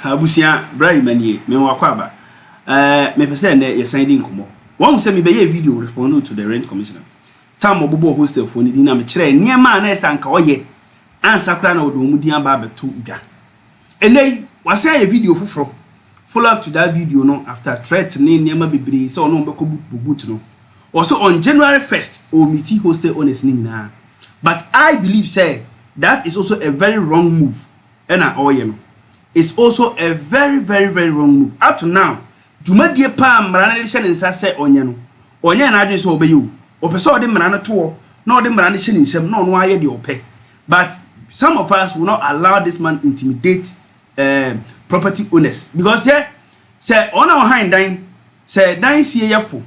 Abusia Brian Manie, me wakwaba. Me pese na ye sending komo. One say me be video respond to the rent commissioner. Time obobo hostel for ni na me kire niema na esa nka oye. Ansa kra na odo mu din aba betu ga. Enei wase aye video fufuro. Follow up to that video no after threatening niema bebre say ono mbeko boot no. Also on January 1st o meet hostel owners ni na. But I believe say that is also a very wrong move. Ena oye no. It's also a very wrong move. Up to now, Jumadie Pam Maranation in Sase Onyano. Onya and I obey you. Opeso de Marana tour, nor the Maranation in some non why the ope. But some of us will not allow this man intimidate property owners. Because yeah, say on our hind dine, say dine see ya fo.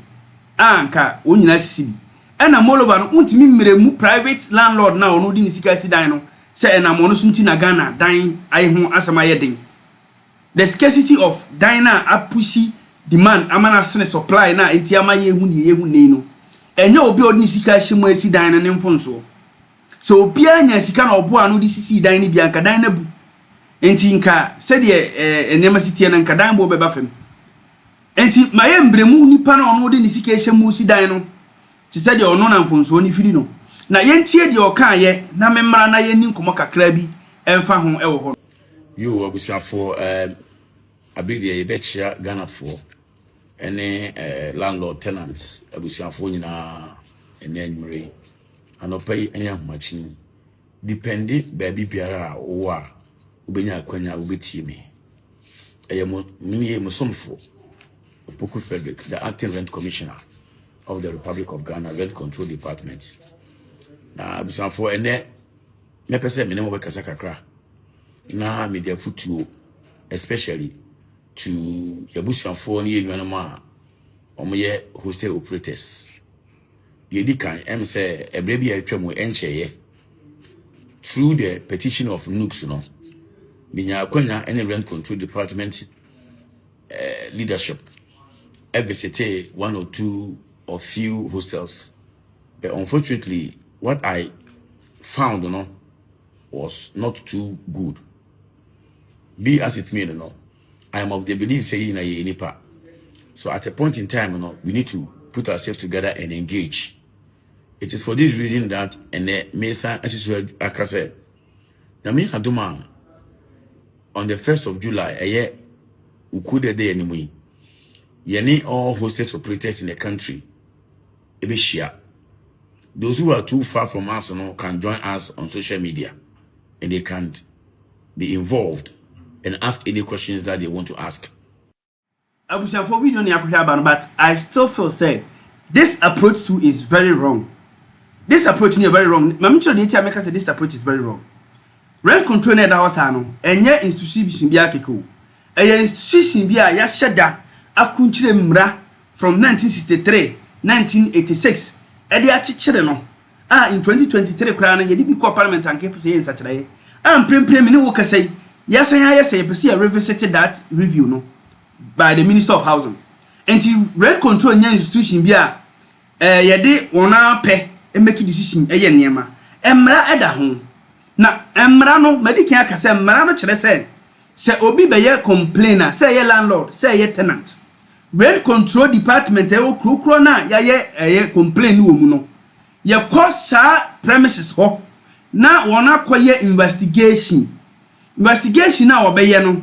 Anka, Unyana City. And a molovan ultimate private landlord now, no dinisika dino. Say na monosunti na Ghana dying I ho asama yedin. The scarcity of diner apushi demand amana sene supply na enti amaye hu ne yehu nei no. Enye obi odni sika hye mo asi dan na nemfonso. So obi anya sika na obo anu di sisi dan ni bia nka dan na bu. Enti nka se de enema sitie na nka dan bo beba fam. Enti maye mbremu nipa na ono di sika hye mo si dan no. Ti se de ono na mfonso ni firi no. Na yentie de okaye na memra na yeni nkomo kakra bi emfa ho ewo ho you abusiafo abidi ye betcha Ghana for ene landlord tenants abusiafo nyina ene anwure anopai enya homachi dependi baby biara wo a ubenya akwanya ubetie me eyemo mini musomfo Opoku Frederick, the acting rent commissioner of the Republic of Ghana Rent Control Department. Na abusanfo ene me pese me nemo bekasa kakra na media futuo especially to yabusanfo ni enwanama omoye hostel operators ye di kan em say ebre bia atwam encheye through the petition of nooks no minya akwanya any rent control department leadership visited one or two or few hostels. Unfortunately, what I found, was not too good. Be as it may, I am of the belief saying any part. So at a point in time, we need to put ourselves together and engage. It is for this reason that Mesa Akase, Nami Haduma, on the 1st of July, a year, Ukude Day anyway, Yeni all hostels operators in the country, Ebeshia. Those who are too far from us can join us on social media and they can be involved and ask any questions that they want to ask. Abusiafo video ni akwhwa but I still feel say this approach too is very wrong. This approach is very wrong. Mama chiro dey tia make say this approach is very wrong. Rent control na da hosa no enye institution bia keke o. Eye institution bia ya hyeda akunchire mra from 1963, 1986. Edi achichire no in 2023 kra na yedi bi ko parliament anke pese yen sachire am premprem ni wo kasai yesen pese revisit that review no by the Minister of Housing. And rent control nya institution bia yedi wona pe make decision eye niema emra eda ho na emra no medican aka se emra no kire se obi be ye complainer se ye landlord se ye tenant rent control department o krokro na ye complain wo mu no ye ko sa premises ho na wona koye investigation na obeye no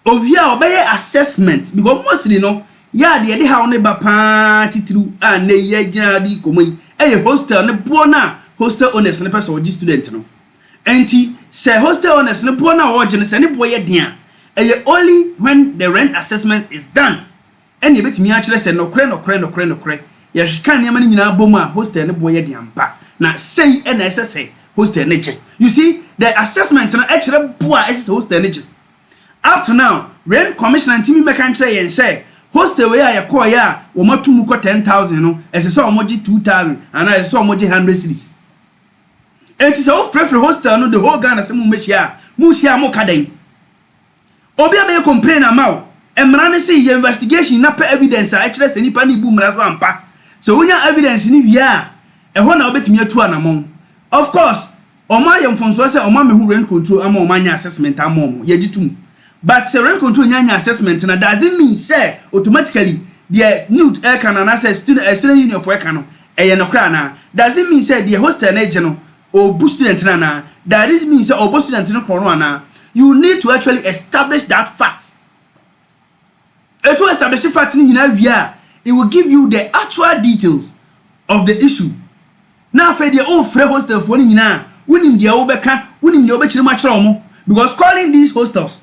obi a obeye assessment because mostly no ya de ha wona ba pa titru a na ye gina di komoyi hostel ne bo na hostel owners ne person o student no enti say hostel owners ne bo na o gina se ne bo ye dia only when the rent assessment is done. And you bet me actually say no kre. Ya shika niam ni nyina bom a hostel ne boye de ampa. Na say NSSA hostel ne che. You see the assessment no actually boa is hostel ne che. Up to now, rent commissioner ntimi make an say and say hostel we ya call ya wo matum ko 10,000 no. Ese so omoji 2,000 and ese so omoji 100 cedis. And it's all free hostel no the whole Ghana say mu share mo kaden. Obi a me complain amount. Emrane say your investigation na per evidence actually say nipa ni bu mra so ampa. So when your evidence ni via e ho na obetimi atu anamon. Of course, oma ye mfonso say oma me hu rent control ama oma nya assessment ama omo ye gitum. But say rent control nyanya assessment na doesn't mean say automatically the new air can and access student union for can no kra na doesn't mean say the hostel na no or boost student na that is mean say or boost student no kro na you need to actually establish that fact. And to establish fact in via it will give you the actual details of the issue. Now for the old free hostel for nyina winning the obeka winning the obechiri machro because calling these hostels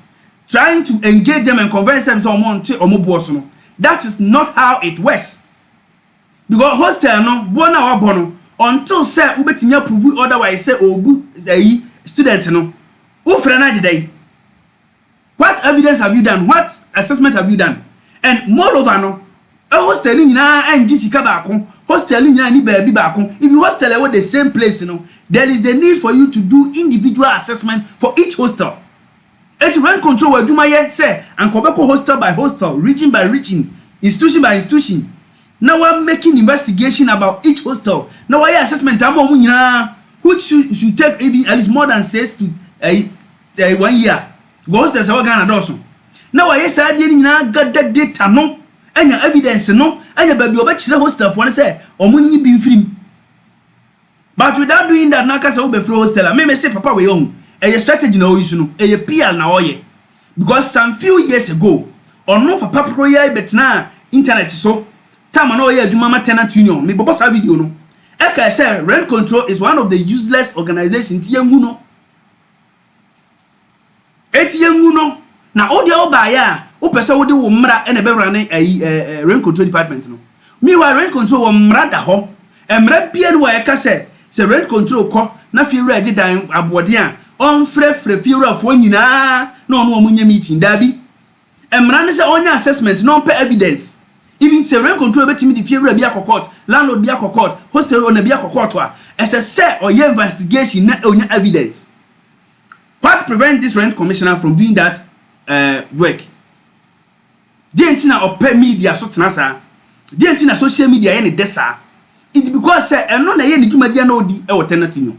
trying to engage them and convince them so that is not how it works. Because hostel no bona wa bono until say ubetinya prove otherwise say obu student no ufre na jidai. What evidence have you done? What assessment have you done? And moreover no a hostel nyina anji sika ba ko hostel nyina ni baabi ba ko if you hostel at the same place there is the need for you to do individual assessment for each hostel. It's rent control where Duma say and Kobeko hostel by hostel, region by region, institution by institution. Now I'm making investigation about each hostel. Now I assessment which should take even at least more than 6 to 1 year. Hostels are Ghana doso. Now I say got that data no and your evidence no and your baby over hostel for say or money being free. But without doing that, Naka say be free hostel. I may say papa we own. A strategy no issue no a PR na oye because some few years ago on no papa pro ye betna internet so time na oye adwuma tenant union me bobo sa video no e ka say rent control is one of the useless organizations yengu no etiyengu no na odi oba ya o pese wo de wo mra e na be rane rent control department no me wa rent control wo mra da ho emra bia no wa e ka say rent control ko na fi wura agi dan abode a on frefre fiura fo nyina na ono omunya meeting dabi emra ne se onya assessment no pe evidence even say rent control betimi di fiura bi akokot landlord bi akokot hostel owner bi akokot a ese say oye investigation na onya evidence. What prevent this rent commissioner from doing that work? Dientina ope media so tenasa dientina social media ye ne desa it because say eno na ye ne dwumadia na odi e wo tenant no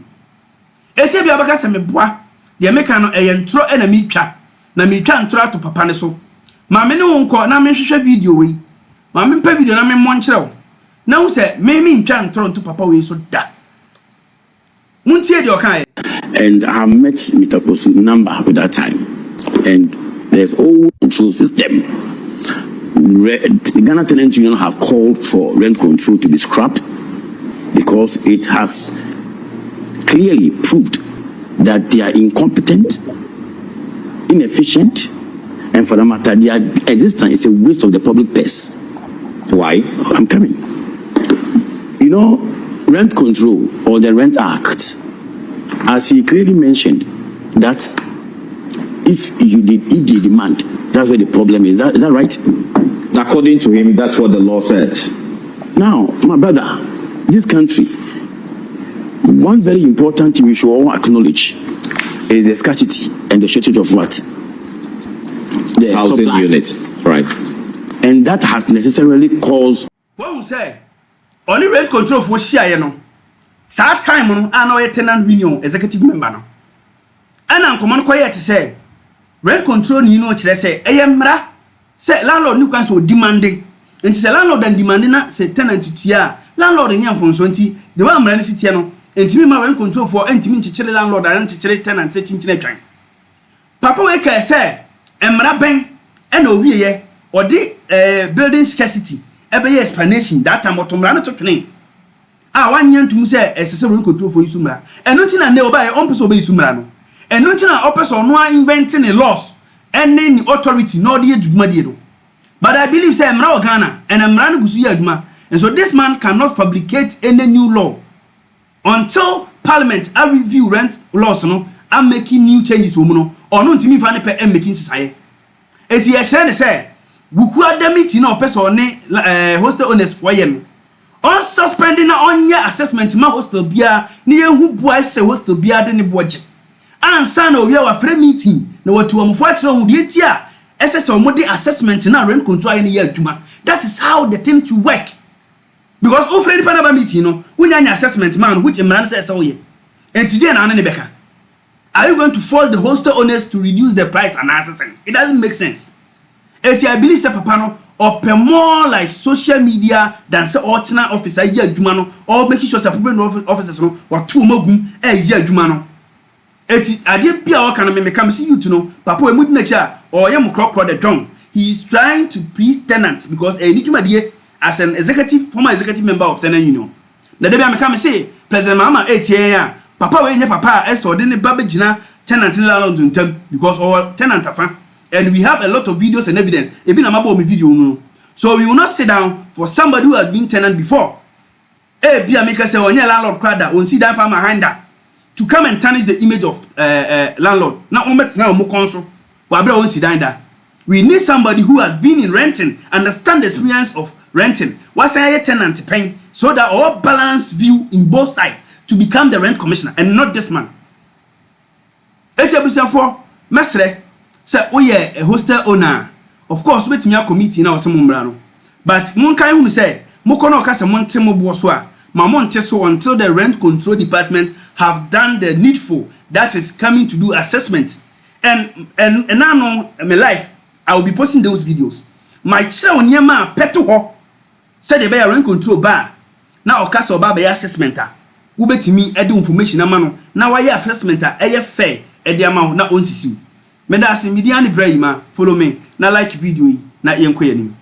ete bia baka se meboa de meka no ntro na mitwa na mitwa ntro ato papa ne so ma me ne wonko na me hwehwe video we ma me mpa video na me monkyerɛw na wo se me ntwa ntro nto papa we so da muntie de okan. And I met Mr. Kosu number at that time and there's all control system. The Ghana Tenant Union have called for rent control to be scrapped because it has clearly proved that they are incompetent, inefficient, and for the matter, their existence is a waste of the public purse. Why? I'm coming. You know, rent control or the Rent Act, as he clearly mentioned, that if they demand, that's where the problem is. Is that right? According to him, that's what the law says. Now, my brother, this country, one very important thing we should all acknowledge is the scarcity and the shortage of what? The housing supply. Units, right? And that has necessarily caused. What we say? Only rent control for share, Sad time no a tenant union executive member no. And I'm common quiet to say rent control ni no kire say mra say landlord ni kwan so demanding. And say landlord and demanding na say tenant tia landlord nya mfonso nti the one mra ni sitie no entimi ma rent control for entimi nchichire landlord and nchichire tenant say chinchine twan. Papa we ka say mra ben e na owie ye odi building scarcity ebe ye explanation that time otomra no totwene. One year to say a rent control for Isumra. And nothing I know by on person Isumrano. And nothing I person no inventing a loss and then the authority nor the Jumadiero. But I believe say Mra Ghana and I'm running Gusuyagma. And so this man cannot fabricate any new law until Parliament I review rent laws no I'm making new changes woman or no to me for and making society. It's here trying to say we could damage no person hostel owners for yen. On suspending on your assessment, my hostel beer near who boys say hostel beer than a budget. And son of your free meeting, no what to unfortunate with the SS or more assessment in our rent control in a year. That is how the thing to work. Because all friendly Panama meeting, when you're an assessment man, which a man says, oh, yeah. And today, I'm Are you going to force the hostel owners to reduce the price and assessment? It doesn't make sense. I believe say papa no or pay more like social media than say ordinary officer ye adwuma no or making sure say people officers no wa to magum ye adwuma no. Ade bia o kan me come see you to know papa we mudi na cha or ye mkrokro the don. He is trying to please tenants because any dwuma as an former executive member of tenant union. Na dey me come say president mama etie papa we nye papa e so de ne ba begina tenant landlord ntam because our tenant afa. And we have a lot of videos and evidence. Ebi na mabo me video no. So we will not sit down for somebody who has been tenant before. Bia make say onye landlord crowd on sit down for behind that to come and tarnish the image of landlord. Now on met now mo konso. Wa bra on sit down that. We need somebody who has been in renting, understand the experience of renting. What's a tenant paying so that all balanced view in both sides to become the rent commissioner and not this man. For mesre say we a hostel owner. Of course, we a committee now some umbrano. But mon kai hu say mo kono ka se mon temo bo so a ma mon so until the rent control department have done the needful, that is coming to do assessment. And now no my life I will be posting those videos. My chira onyema peto ho said the bear rent control bar. Now okasa oba be assessment a wo betimi e de information ama no na wa ye assessment a e ye fair e de ama na onsisiu. Meda se media ni bra yima follow me na like video yi na yenko yanim.